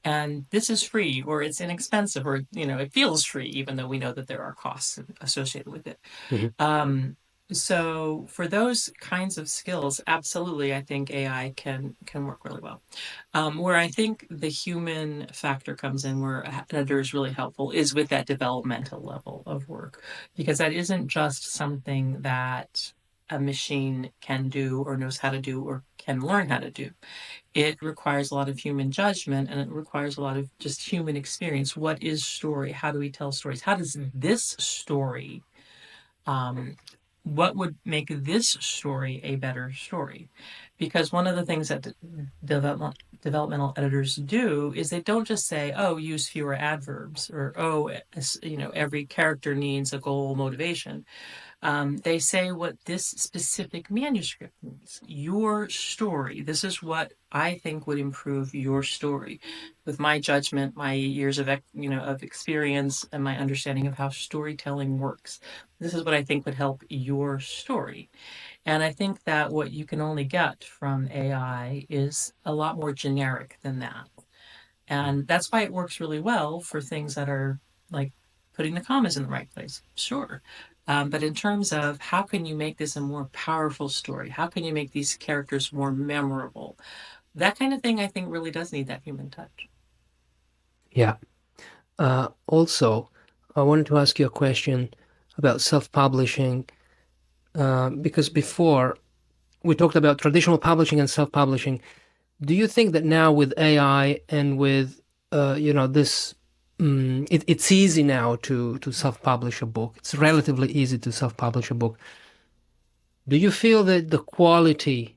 And this is free or it's inexpensive or, it feels free, even though we know that there are costs associated with it. Hmm. Um, so for those kinds of skills, absolutely, I think AI can work really well. Where I think the human factor comes in, where an editor is really helpful, is with that developmental level of work, because that isn't just something that a machine can do or knows how to do or can learn how to do. It requires a lot of human judgment, and it requires a lot of just human experience. What is story? How do we tell stories? How does this story, um, what would make this story a better story? Because one of the things that developmental editors do is they don't just say, "Oh, use fewer adverbs," or "Oh, every character needs a goal motivation." They say what this specific manuscript means. Your story. This is what I think would improve your story, with my judgment, my years of of experience, and my understanding of how storytelling works. This is what I think would help your story. And I think that what you can only get from AI is a lot more generic than that. And that's why it works really well for things that are like putting the commas in the right place. Sure. But in terms of how can you make this a more powerful story? How can you make these characters more memorable? That kind of thing, I think, really does need that human touch. Yeah. Also, I wanted to ask you a question about self-publishing, because before we talked about traditional publishing and self-publishing. Do you think that now with AI and with this, it's easy now to self-publish a book? It's relatively easy to self-publish a book. Do you feel that the quality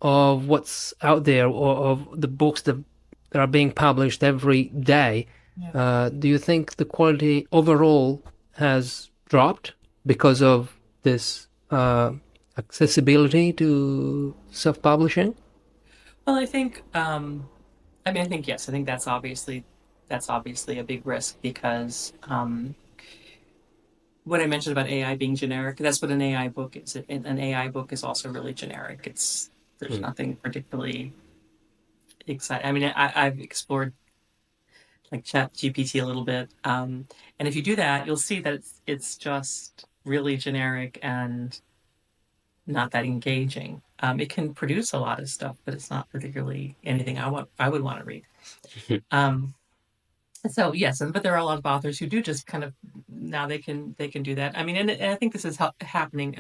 of what's out there or of the books that are being published every day, Yeah. do you think the quality overall has dropped because of this accessibility to self-publishing? Well, I think yes. I think that's obviously a big risk because what I mentioned about AI being generic, that's what an AI book is. An AI book is also really generic. There's Hmm. nothing particularly exciting. I mean, I've explored like Chat GPT a little bit, and if you do that, you'll see that it's just really generic and not that engaging. It can produce a lot of stuff, but it's not particularly anything I would want to read. Um, so yes, but there are a lot of authors who do just kind of now they can do that. I mean, and I think this is happening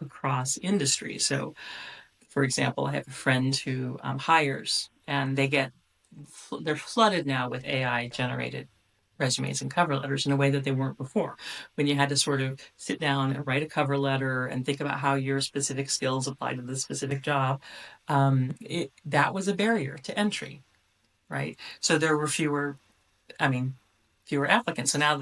across industries. So, for example, I have a friend who hires, and they're flooded now with AI generated resumes and cover letters in a way that they weren't before. When you had to sort of sit down and write a cover letter and think about how your specific skills apply to the specific job, that was a barrier to entry, right? So there were I mean, fewer applicants. So now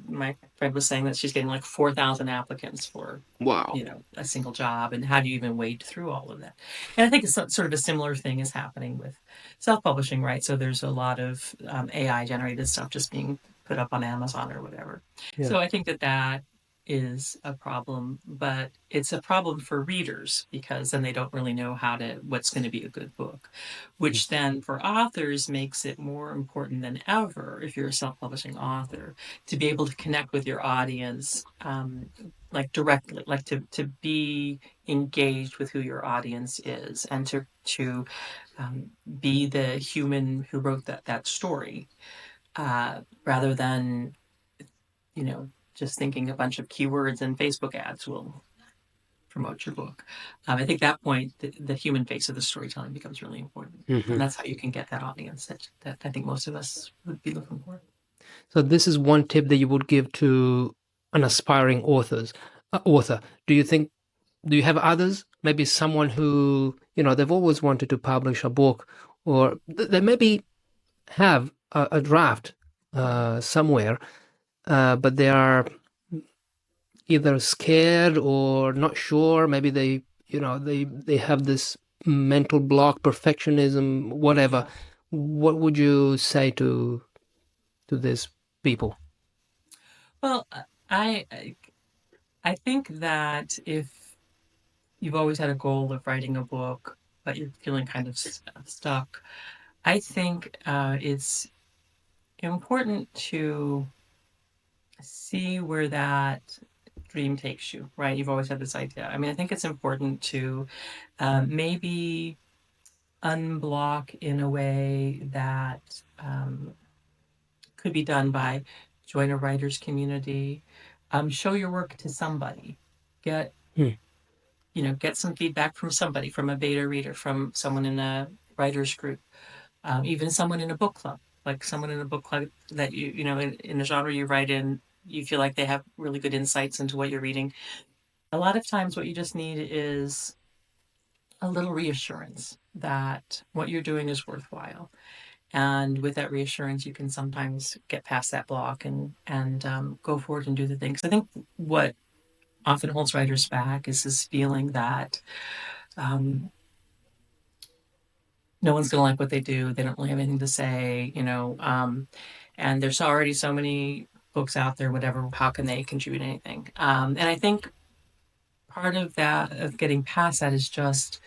my friend was saying that she's getting like 4,000 applicants for, Wow. a single job. And how do you even wade through all of that? And I think it's sort of a similar thing is happening with self-publishing, right? So there's a lot of AI generated stuff just being put up on Amazon or whatever. Yeah. So I think that is a problem, but it's a problem for readers because then they don't really know what's going to be a good book, which then for authors makes it more important than ever if you're a self-publishing author to be able to connect with your audience, like directly, like to be engaged with who your audience is, and to be the human who wrote that story, rather than just thinking a bunch of keywords and Facebook ads will promote your book. I think at that point, the human face of the storytelling becomes really important. And Hmm. that's how you can get that audience that I think most of us would be looking for. So this is one tip that you would give to an aspiring author. Do you think, do you have others? Maybe someone who, they've always wanted to publish a book, or they maybe have a draft somewhere, but they are either scared or not sure. Maybe they have this mental block, perfectionism, whatever. Yeah. What would you say to these people? Well, I I think that if you've always had a goal of writing a book, but you're feeling kind of stuck, I think it's important to see where that dream takes you, right? You've always had this idea. I mean, I think it's important to maybe unblock in a way that could be done by join a writers community, show your work to somebody, get Hmm. get some feedback from somebody, from a beta reader, from someone in a writer's group, even someone in a book club, like someone in a book club that in a genre you write in, you feel like they have really good insights into what you're reading. A lot of times, what you just need is a little reassurance that what you're doing is worthwhile. And with that reassurance, you can sometimes get past that block and go forward and do the things. I think what often holds writers back is this feeling that um, no one's going to like what they do. They don't really have anything to say, and there's already so many books out there, whatever. How can they contribute anything? And I think part of that, of getting past that, is just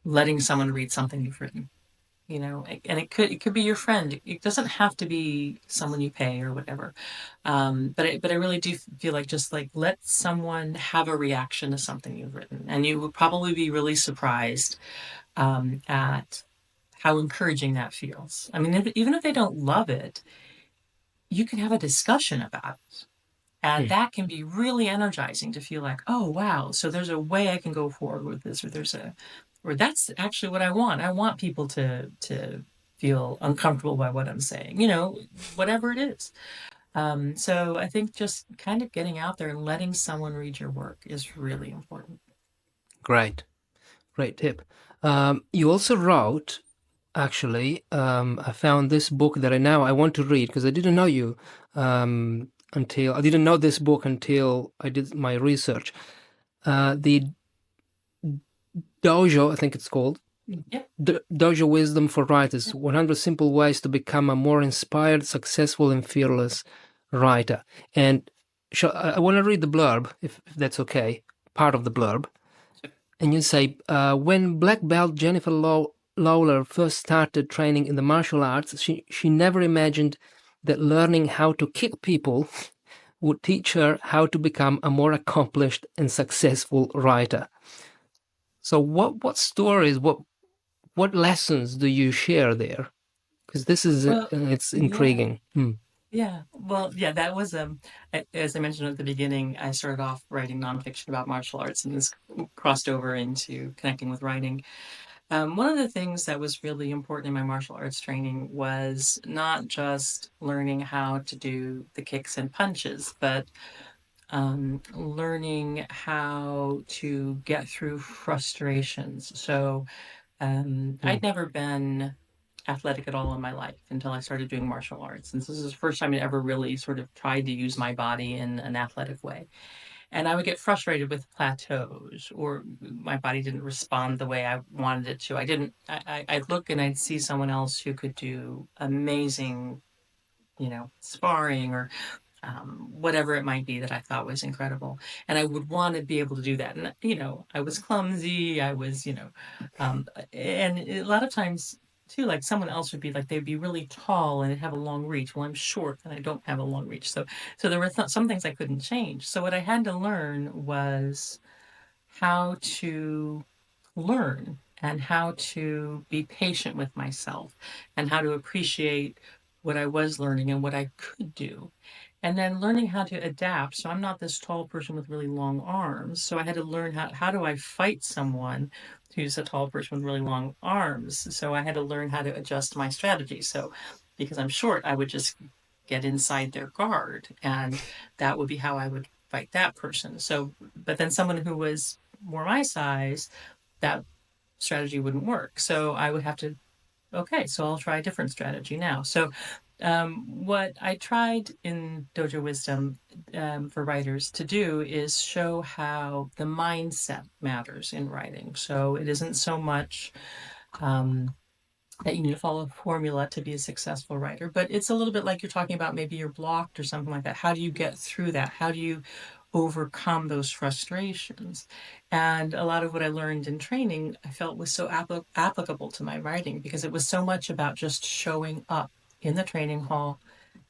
letting someone read something you've written. And it could be your friend. It doesn't have to be someone you pay or whatever. But I really do feel like, just like, let someone have a reaction to something you've written, and you would probably be really surprised at how encouraging that feels. I mean, even if they don't love it, you can have a discussion about it. And Hmm. that can be really energizing, to feel like, oh, wow, so there's a way I can go forward with this, or that's actually what I want. I want people to feel uncomfortable by what I'm saying, whatever it is. So I think just kind of getting out there and letting someone read your work is really important. Great, great tip. You also wrote, actually, I found this book that I want to read because I didn't know you until I didn't know this book until I did my research. The Dojo, I think it's called, Yep. Dojo Wisdom for Writers: 100 Simple Ways to Become a More Inspired, Successful, and Fearless Writer. And I want to read the blurb, if that's okay, part of the blurb. And you say, when black belt Jennifer Lawler first started training in the martial arts, she never imagined that learning how to kick people would teach her how to become a more accomplished and successful writer. So what stories, what lessons do you share there? Because this is Well, it's yeah. intriguing. Hmm. Yeah. Well, yeah, that was as I mentioned at the beginning, I started off writing nonfiction about martial arts, and this crossed over into connecting with writing. One of the things that was really important in my martial arts training was not just learning how to do the kicks and punches, but learning how to get through frustrations. So Hmm. I'd never been athletic at all in my life until I started doing martial arts. And this is the first time I ever really sort of tried to use my body in an athletic way. And I would get frustrated with plateaus, or my body didn't respond the way I wanted it to. I didn't, I'd look and I'd see someone else who could do amazing, sparring, or whatever it might be that I thought was incredible. And I would want to be able to do that. And, I was clumsy. I was, and a lot of times too, like, someone else would be like, they'd be really tall and they'd have a long reach. Well, I'm short and I don't have a long reach. So there were some things I couldn't change. So what I had to learn was how to learn, and how to be patient with myself, and how to appreciate what I was learning and what I could do. And then learning how to adapt. So I'm not this tall person with really long arms. So I had to learn how do I fight someone who's a tall person with really long arms. So I had to learn how to adjust my strategy. So because I'm short, I would just get inside their guard, and that would be how I would fight that person. So, but then someone who was more my size, that strategy wouldn't work. So I would have to, okay, so I'll try a different strategy now. So what I tried in Dojo Wisdom, for writers to do, is show how the mindset matters in writing. So it isn't so much um, that you need to follow a formula to be a successful writer, but it's a little bit like you're talking about, maybe you're blocked or something like that. How do you get through that? How do you overcome those frustrations? And a lot of what I learned in training, I felt was so applicable to my writing, because it was so much about just showing up in the training hall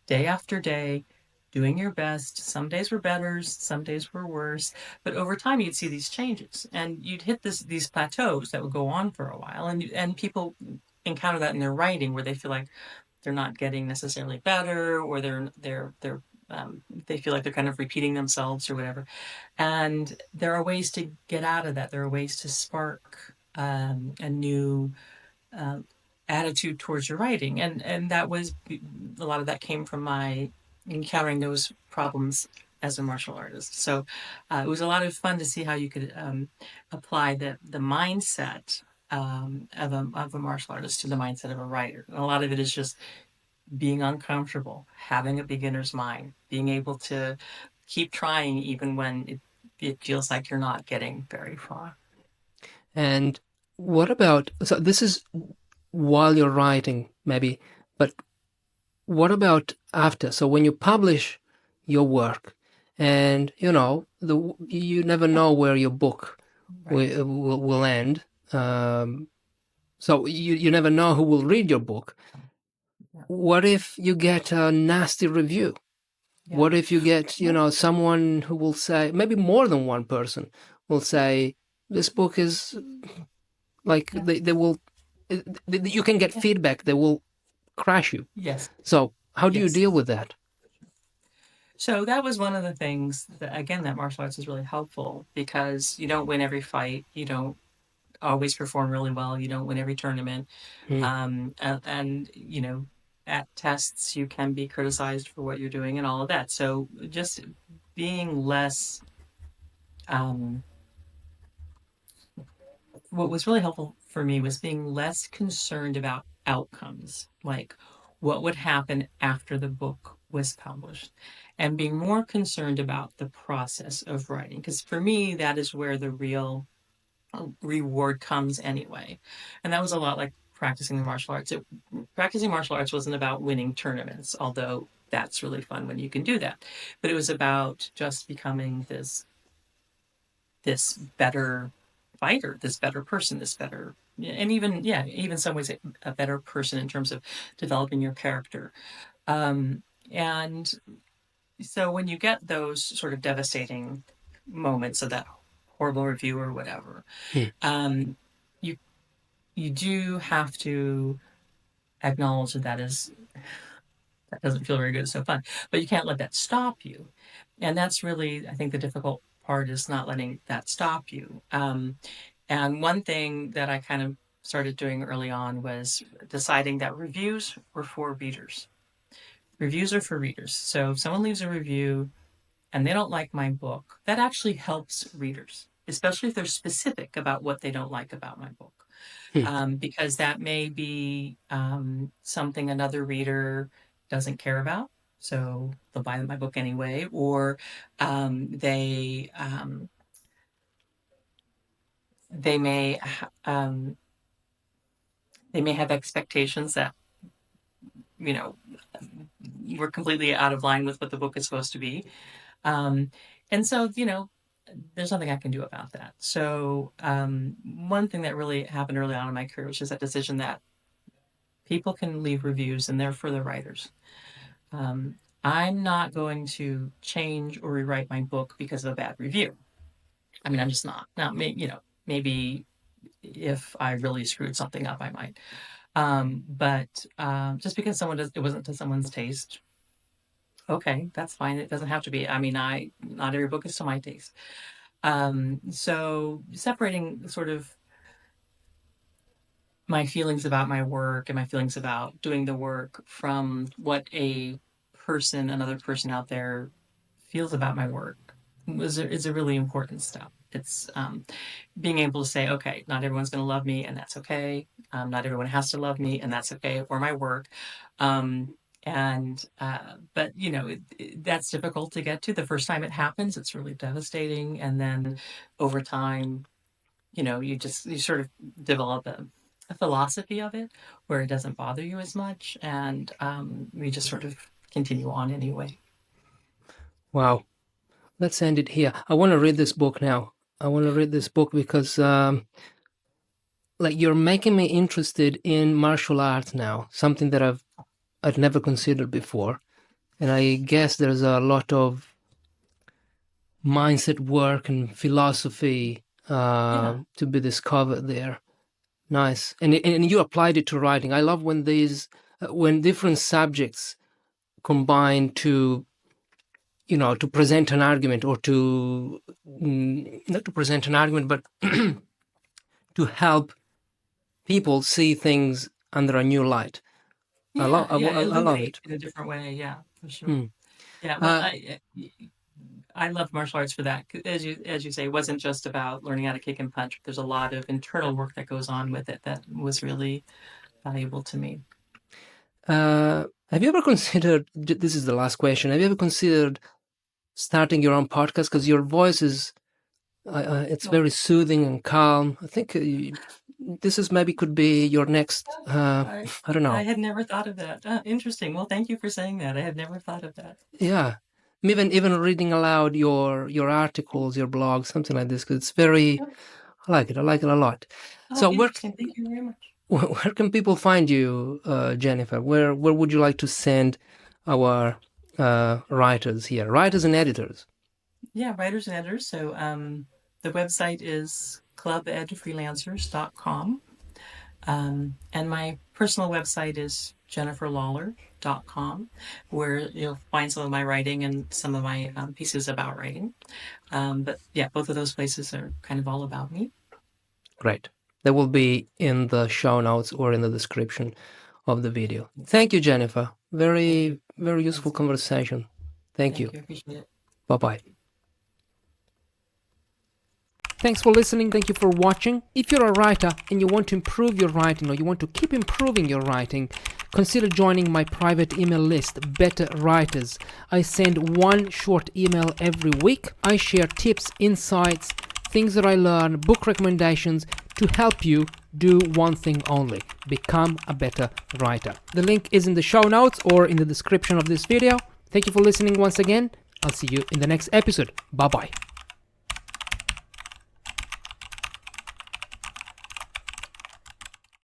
day after day, doing your best. Some days were better, some days were worse, but over time you'd see these changes, and you'd hit these plateaus that would go on for a while, and people encounter that in their writing, where they feel like they're not getting necessarily better, or they're they feel like they're kind of repeating themselves or whatever. And there are ways to get out of that. There are ways to spark a new uh, attitude towards your writing, and that was a lot of that came from my encountering those problems as a martial artist. So it was a lot of fun to see how you could apply the mindset of a martial artist to the mindset of a writer. And a lot of it is just being uncomfortable, having a beginner's mind, being able to keep trying even when it feels like you're not getting very far. And what about, so this is while you're writing, maybe, but what about after? So when you publish your work, and you never know where your book Right. will end. So you never know who will read your book. Yeah. What if you get a nasty review? Yeah. What if you get, Well, someone who will say, maybe more than one person will say, this book is like, yeah. they will, you can get Yeah. feedback that will crash you. Yes. So how do you Yes. deal with that? So that was one of the things that, again, that martial arts is really helpful because you don't win every fight. You don't always perform really well. You don't win every tournament. Hmm. And at tests, you can be criticized for what you're doing and all of that. So just being less, um, what was really helpful for me was being less concerned about outcomes, like what would happen after the book was published, and being more concerned about the process of writing. Because for me, that is where the real reward comes anyway. And that was a lot like practicing the martial arts. Practicing martial arts wasn't about winning tournaments, although that's really fun when you can do that. But it was about just becoming this better fighter, this better person, this better, and even, yeah, even some ways a better person in terms of developing your character. Um, and so when you get those sort of devastating moments of that horrible review or whatever, Hmm. um, you you do have to acknowledge that doesn't feel very good. It's so fun, but you can't let that stop you. And that's really, I think, the difficult part is not letting that stop you. And one thing that I kind of started doing early on was deciding that reviews were for readers. Reviews are for readers. So if someone leaves a review and they don't like my book, that actually helps readers, especially if they're specific about what they don't like about my book. Hmm. Because that may be something another reader doesn't care about. So they'll buy my book anyway, or um, they um, they may um, they may have expectations that you know were completely out of line with what the book is supposed to be. Um, and so there's nothing I can do about that. So one thing that really happened early on in my career was just that decision that people can leave reviews and they're for the writers. Um, I'm not going to change or rewrite my book because of a bad review. I mean, I'm just not. Now, maybe if I really screwed something up, I might. But just because it wasn't to someone's taste, okay, that's fine. It doesn't have to be. I mean, not every book is to my taste. So separating sort of my feelings about my work and my feelings about doing the work from what another person out there feels about my work is a really important step. It's being able to say, okay, not everyone's going to love me, and that's okay. Not everyone has to love me, and that's okay, or my work. Um, but that's difficult to get to. The first time it happens, it's really devastating, and then over time, you sort of develop a philosophy of it where it doesn't bother you as much, and we just sort of continue on anyway. Wow. Let's end it here. I want to read this book now. I want to read this book because, like, you're making me interested in martial arts now, something that I'd never considered before. And I guess there's a lot of mindset work and philosophy Yeah, to be discovered there. Nice. And you applied it to writing. I love when when different subjects combine to to present an argument, or to not to present an argument, but to help people see things under a new light. I Yeah, yeah, love illuminate it. in a different way. Yeah, for sure. Hmm. Yeah, well, Uh, I love martial arts for that. As you say, it wasn't just about learning how to kick and punch. There's a lot of internal work that goes on with it that was really valuable to me. have you ever considered? This is the last question. Have you ever considered starting your own podcast? Because your voice is, it's Oh, very soothing and calm. I think this is maybe could be your next. I I don't I know. had never thought of that. Interesting. Well, thank you for saying that. I had never thought of that. Yeah, even reading aloud your articles, your blog, something like this. 'Cause it's very. Oh, I like it. I like it a lot. oh, So interesting. Thank you very much. where can people find you, Jennifer? Where would you like to send our writers here, writers and editors? Yeah, writers and editors. So the website is clubedfreelancers.com. And my personal website is jenniferlawler.com, where you'll find some of my writing and some of my pieces about writing. But yeah, both of those places are kind of all about me. Great. They will be in the show notes or in the description of the video. Thank you, Jennifer. Thank you. Very useful Thanks. conversation. Thank you. Thank you. I appreciate it. Bye bye. Thanks for listening. Thank you for watching. If you're a writer and you want to improve your writing, or you want to keep improving your writing, consider joining my private email list, Better Writers. I send one short email every week. I share tips, insights, things that I learn, book recommendations to help you do one thing only: become a better writer. The link is in the show notes or in the description of this video. Thank you for listening once again. I'll see you in the next episode. Bye bye.